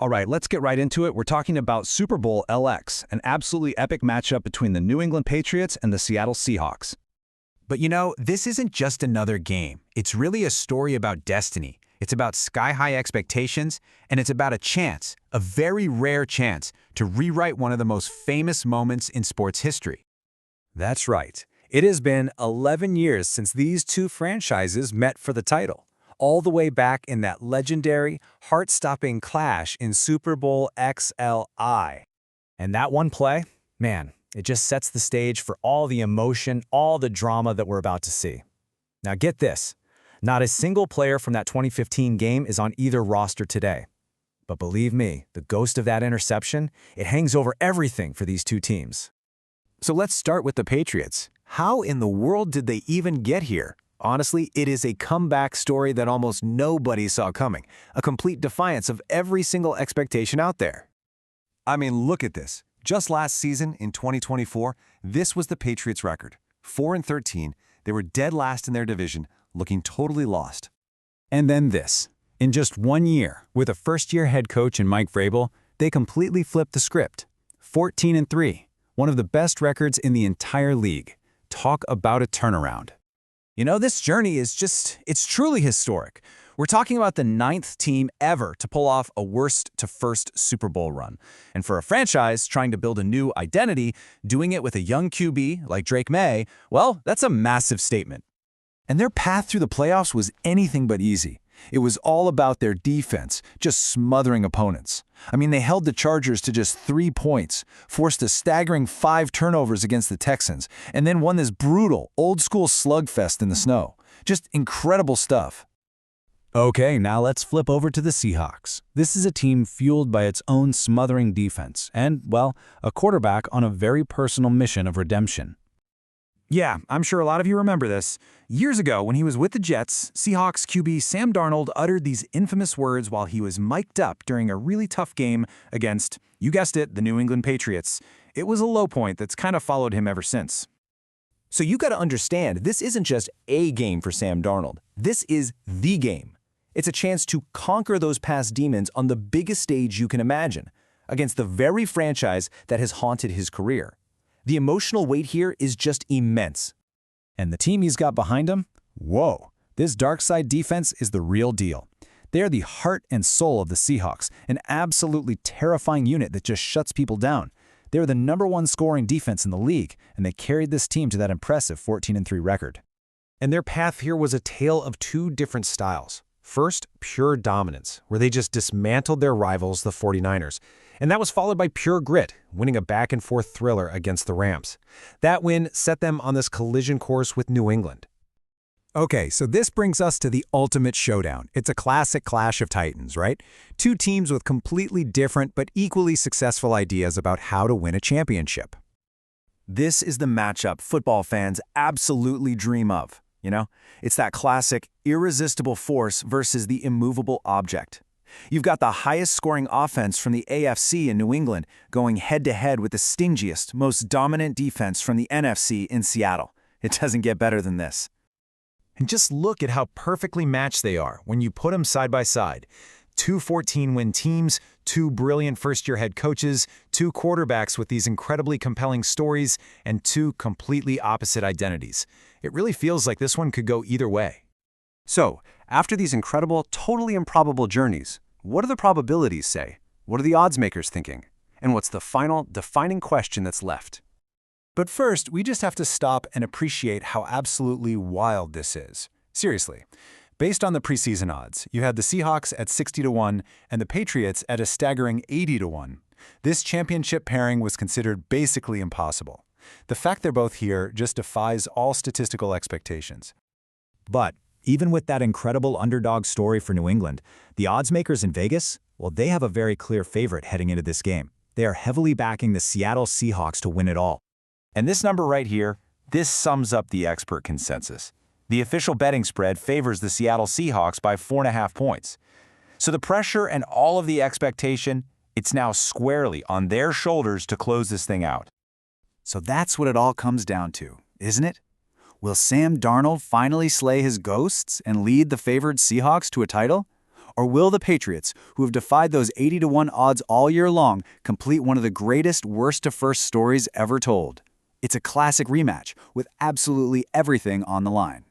All right, let's get right into it. We're talking about Super Bowl LX, an absolutely epic matchup between the New England Patriots and the Seattle Seahawks. But you know, this isn't just another game. It's really a story about destiny. It's about sky-high expectations, and it's about a chance, a very rare chance, to rewrite one of the most famous moments in sports history. That's right. It has been 11 years since these two franchises met for the title, all the way back in that legendary, heart-stopping clash in Super Bowl XLI. And that one play, man, it just sets the stage for all the emotion, all the drama that we're about to see. Now get this, not a single player from that 2015 game is on either roster today. But believe me, the ghost of that interception, it hangs over everything for these two teams. So let's start with the Patriots. How in the world did they even get here? Honestly, it is a comeback story that almost nobody saw coming, a complete defiance of every single expectation out there. I mean, look at this. Just last season, in 2024, this was the Patriots' record. 4-13, they were dead last in their division, looking totally lost. And then this. In just 1 year, with a first-year head coach in Mike Vrabel, they completely flipped the script. 14-3, one of the best records in the entire league. Talk about a turnaround. You know, this journey is it's truly historic. We're talking about the 9th team ever to pull off a worst-to-first Super Bowl run. And for a franchise trying to build a new identity, doing it with a young QB like Drake May, well, that's a massive statement. And their path through the playoffs was anything but easy. It was all about their defense, just smothering opponents. I mean, they held the Chargers to just 3 points, forced a staggering 5 turnovers against the Texans, and then won this brutal, old-school slugfest in the snow. Just incredible stuff. Okay, now let's flip over to the Seahawks. This is a team fueled by its own smothering defense and, well, a quarterback on a very personal mission of redemption. Yeah, I'm sure a lot of you remember this. Years ago, when he was with the Jets, Seahawks QB Sam Darnold uttered these infamous words while he was mic'd up during a really tough game against, you guessed it, the New England Patriots. It was a low point that's kind of followed him ever since. So you got to understand, this isn't just a game for Sam Darnold. This is the game. It's a chance to conquer those past demons on the biggest stage you can imagine, against the very franchise that has haunted his career. The emotional weight here is just immense. And the team he's got behind him? Whoa, this dark side defense is the real deal. They are the heart and soul of the Seahawks, an absolutely terrifying unit that just shuts people down. They were the #1 scoring defense in the league, and they carried this team to that impressive 14-3 record. And their path here was a tale of two different styles. First, pure dominance, where they just dismantled their rivals, the 49ers. And that was followed by pure grit, winning a back-and-forth thriller against the Rams. That win set them on this collision course with New England. Okay, so this brings us to the ultimate showdown. It's a classic clash of titans, right? Two teams with completely different but equally successful ideas about how to win a championship. This is the matchup football fans absolutely dream of. You know, it's that classic irresistible force versus the immovable object. You've got the highest scoring offense from the AFC in New England going head-to-head with the stingiest, most dominant defense from the NFC in Seattle. It doesn't get better than this. And just look at how perfectly matched they are when you put them side by side. 2 14-win teams, 2 brilliant first-year head coaches, 2 quarterbacks with these incredibly compelling stories, and 2 completely opposite identities. It really feels like this one could go either way. So, after these incredible, totally improbable journeys, what do the probabilities say? What are the odds makers thinking? And what's the final, defining question that's left? But first, we just have to stop and appreciate how absolutely wild this is. Seriously. Based on the preseason odds, you had the Seahawks at 60-1 and the Patriots at a staggering 80-1. This championship pairing was considered basically impossible. The fact they're both here just defies all statistical expectations. But even with that incredible underdog story for New England, the odds makers in Vegas, well, they have a very clear favorite heading into this game. They are heavily backing the Seattle Seahawks to win it all. And this number right here, this sums up the expert consensus. The official betting spread favors the Seattle Seahawks by 4.5 points. So the pressure and all of the expectation, it's now squarely on their shoulders to close this thing out. So that's what it all comes down to, isn't it? Will Sam Darnold finally slay his ghosts and lead the favored Seahawks to a title? Or will the Patriots, who have defied those 80-1 odds all year long, complete one of the greatest worst-to-first stories ever told? It's a classic rematch with absolutely everything on the line.